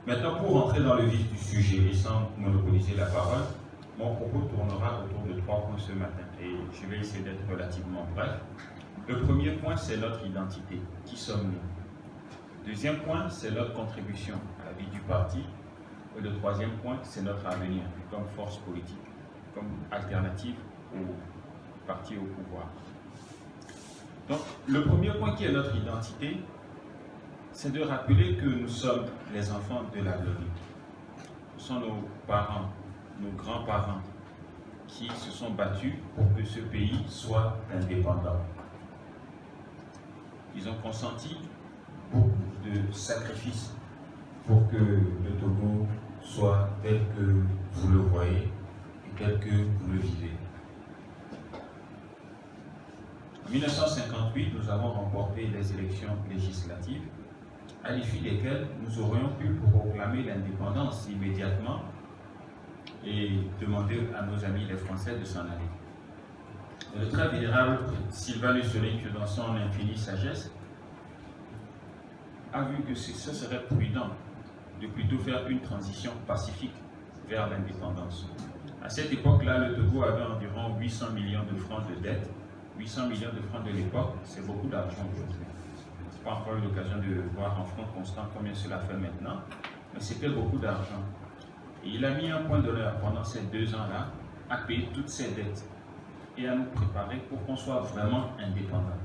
Maintenant, pour entrer dans le vif du sujet et sans monopoliser la parole, mon propos tournera autour de 3 points ce matin et je vais essayer d'être relativement bref. Le premier point, c'est notre identité. Qui sommes-nous? Le deuxième point, c'est notre contribution à la vie du parti. Et le troisième point, c'est notre avenir comme force politique, comme alternative au parti au pouvoir. Donc, le premier point qui est notre identité, c'est de rappeler que nous sommes les enfants de la Glorie. Ce sont nos parents, nos grands-parents qui se sont battus pour que ce pays soit indépendant. Ils ont consenti beaucoup de sacrifices pour que le Togo soit tel que vous le voyez et tel que vous le vivez. En 1958, nous avons remporté les élections législatives, à l'issue desquelles nous aurions pu proclamer l'indépendance immédiatement et demander à nos amis les Français de s'en aller. Le très vénérable Sylvanus Olympio, dans son infinie sagesse, a vu que ce serait prudent de plutôt faire une transition pacifique vers l'indépendance. À cette époque-là, le Togo avait environ 800 millions de francs de dette. 800 millions de francs de l'époque, c'est beaucoup d'argent aujourd'hui. Je n'ai pas encore eu l'occasion de voir en francs constants combien cela fait maintenant, mais c'était beaucoup d'argent. Et il a mis un point d'honneur pendant ces 2 ans-là à payer toutes ces dettes et à nous préparer pour qu'on soit vraiment indépendant.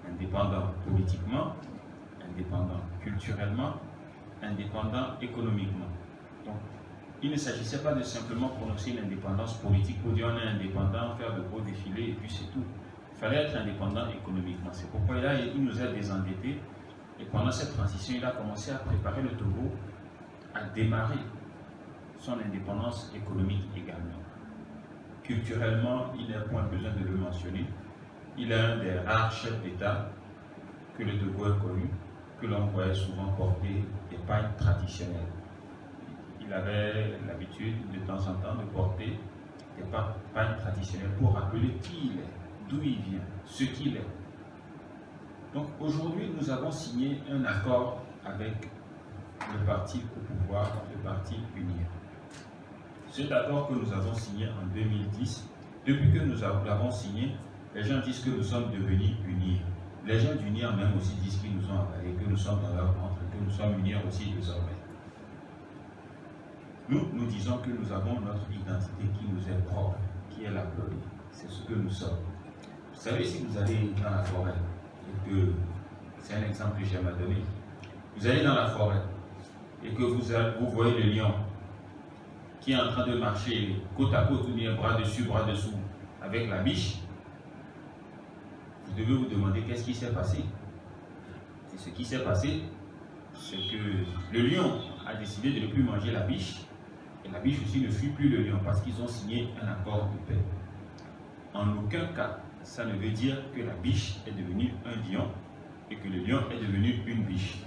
Indépendant politiquement, indépendant culturellement, indépendant économiquement. Donc, il ne s'agissait pas de simplement prononcer l'indépendance politique pour dire on est indépendant, faire de beaux défilés et puis c'est tout. Il fallait être indépendant économiquement. C'est pourquoi il nous a désendettés et pendant cette transition, il a commencé à préparer le Togo à démarrer son indépendance économique également. Culturellement, il n'a point besoin de le mentionner. Il est un des rares chefs d'État que le Togo ait connu, que l'on voyait souvent porter des pagnes traditionnelles. Il avait l'habitude de temps en temps de porter des pagnes traditionnelles pour rappeler qui il est, d'où il vient, ce qu'il est. Donc aujourd'hui, nous avons signé un accord avec le parti au pouvoir, le parti UNIR. Cet accord que nous avons signé en 2010, depuis que nous l'avons signé, les gens disent que nous sommes devenus UNIR. Les gens d'UNIR même aussi disent qu'ils nous ont avalés, que nous sommes dans leur ventre, que nous sommes UNIR aussi désormais. Nous disons que nous avons notre identité qui nous est propre, qui est la gloire. C'est ce que nous sommes. Vous savez, si vous allez dans la forêt, et que c'est un exemple que j'aime à donner, vous allez dans la forêt et que vous voyez le lion qui est en train de marcher côte à côte ou bien bras dessus, bras dessous avec la biche, vous devez vous demander qu'est-ce qui s'est passé. Et ce qui s'est passé, c'est que le lion a décidé de ne plus manger la biche, et la biche aussi ne fuit plus le lion parce qu'ils ont signé un accord de paix. En aucun cas, ça ne veut dire que la biche est devenue un lion et que le lion est devenu une biche.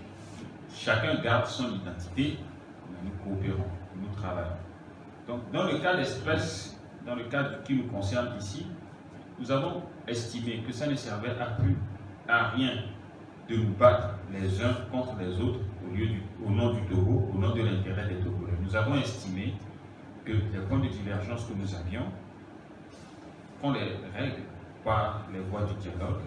Chacun garde son identité, mais nous coopérons, nous travaillons. Donc, dans le cas d'espèce, dans le cas qui nous concerne ici, nous avons estimé que ça ne servait à rien de nous battre les uns contre les autres au nom du Togo, au nom de l'intérêt des Togolais. Nous avons estimé que les points de divergence que nous avions, qu'on les règle par les voies du dialogue,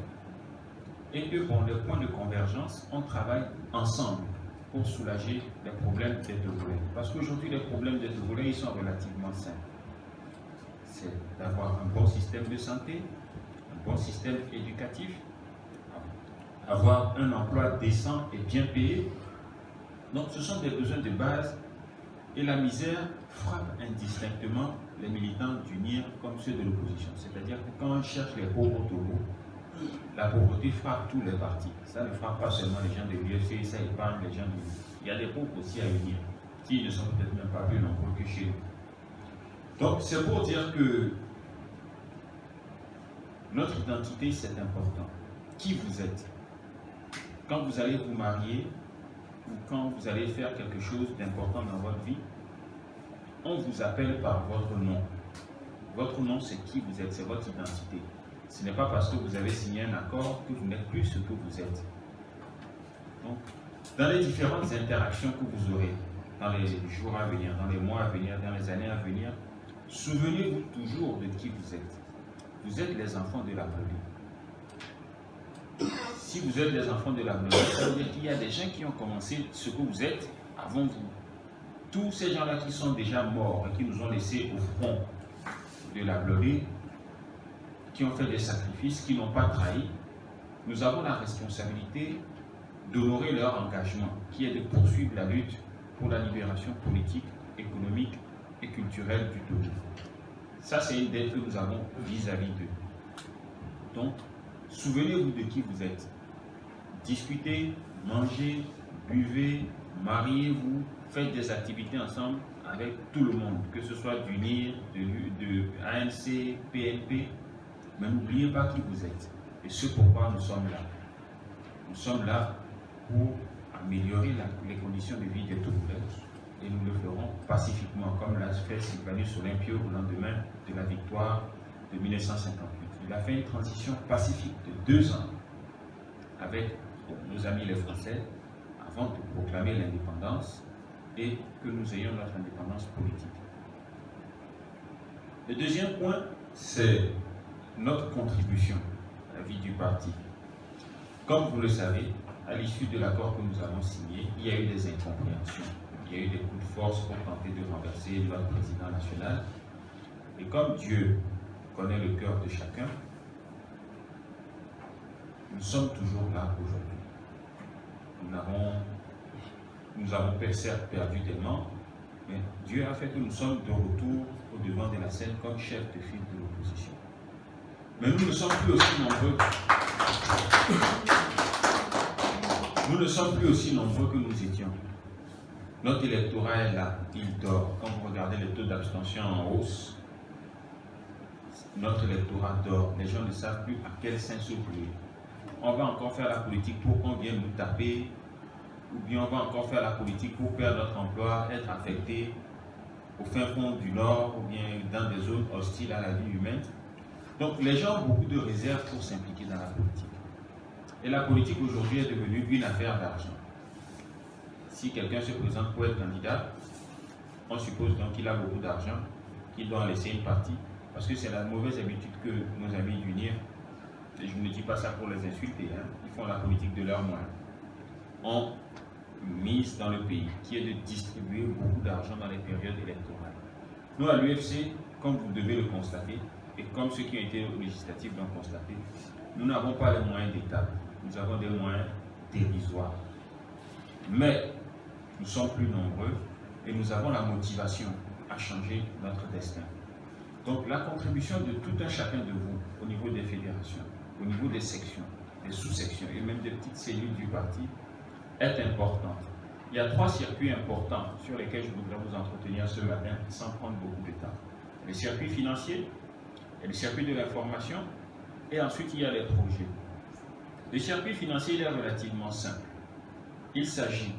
et que pour les points de convergence, on travaille ensemble pour soulager les problèmes des Togolais. Parce qu'aujourd'hui, les problèmes des Togolais, ils sont relativement simples. C'est d'avoir un bon système de santé, un bon système éducatif, avoir un emploi décent et bien payé. Donc ce sont des besoins de base et la misère frappe indistinctement les militants d'UNIR comme ceux de l'opposition. C'est-à-dire que quand on cherche les pauvres au Togo, la pauvreté frappe tous les partis. Ça ne frappe pas seulement les gens de l'UFC, ça épargne les gens de l'UNIR. Il y a des pauvres aussi à UNIR, qui ne sont peut-être même pas plus nombreux que chez nous. Donc c'est pour dire que notre identité, c'est important. Qui vous êtes? Quand vous allez vous marier ou quand vous allez faire quelque chose d'important dans votre vie, on vous appelle par votre nom. Votre nom, c'est qui vous êtes, c'est votre identité. Ce n'est pas parce que vous avez signé un accord que vous n'êtes plus ce que vous êtes. Donc, dans les différentes interactions que vous aurez, dans les jours à venir, dans les mois à venir, dans les années à venir, souvenez-vous toujours de qui vous êtes. Vous êtes les enfants de la République. Si vous êtes les enfants de la République, ça veut dire qu'il y a des gens qui ont commencé ce que vous êtes avant vous. Tous ces gens-là qui sont déjà morts et qui nous ont laissés au front de la gloire, qui ont fait des sacrifices, qui n'ont pas trahi, nous avons la responsabilité d'honorer leur engagement, qui est de poursuivre la lutte pour la libération politique, économique et culturelle du Togo. Ça, c'est une dette que nous avons vis-à-vis d'eux. Donc, souvenez-vous de qui vous êtes. Discutez, mangez, buvez, mariez-vous, faites des activités ensemble avec tout le monde, que ce soit du NIR, de ANC, PNP, mais n'oubliez pas qui vous êtes et ce pourquoi nous sommes là. Nous sommes là pour améliorer les conditions de vie des Togolais et nous le ferons pacifiquement, comme l'a fait Sylvanus Olympio au lendemain de la victoire de 1958. Il a fait une transition pacifique de 2 ans avec nos amis les Français avant de proclamer l'indépendance et que nous ayons notre indépendance politique. Le deuxième point, c'est notre contribution à la vie du parti. Comme vous le savez, à l'issue de l'accord que nous avons signé, il y a eu des incompréhensions. Il y a eu des coups de force pour tenter de renverser notre président national. Et comme Dieu connaît le cœur de chacun, nous sommes toujours là aujourd'hui. Nous avons certes perdu tellement, mais Dieu a fait que nous sommes de retour au devant de la scène comme chef de file de l'opposition. Mais nous ne sommes plus aussi nombreux. Nous ne sommes plus aussi nombreux que nous étions. Notre électorat est là, il dort. Quand vous regardez le taux d'abstention en hausse, notre électorat dort. Les gens ne savent plus à quel sein se vouer. On va encore faire la politique pour qu'on vienne nous taper, ou bien on va encore faire la politique pour perdre notre emploi, être affecté au fin fond du Nord, ou bien dans des zones hostiles à la vie humaine. Donc les gens ont beaucoup de réserves pour s'impliquer dans la politique. Et la politique aujourd'hui est devenue une affaire d'argent. Si quelqu'un se présente pour être candidat, on suppose donc qu'il a beaucoup d'argent, qu'il doit en laisser une partie, parce que c'est la mauvaise habitude que nos amis du NIR, et je ne dis pas ça pour les insulter, hein, ils font la politique de leurs moyens, ont mise dans le pays, qui est de distribuer beaucoup d'argent dans les périodes électorales. Nous, à l'UFC, comme vous devez le constater, et comme ceux qui ont été aux législatives l'ont constaté, nous n'avons pas les moyens d'État, nous avons des moyens dérisoires. Mais nous sommes plus nombreux et nous avons la motivation à changer notre destin. Donc la contribution de tout un chacun de vous au niveau des fédérations, au niveau des sections, des sous-sections et même des petites cellules du parti est importante. Il y a 3 circuits importants sur lesquels je voudrais vous entretenir ce matin sans prendre beaucoup de temps. Le circuit financier, le circuit de l'information et ensuite il y a les projets. Le circuit financier il est relativement simple. Il s'agit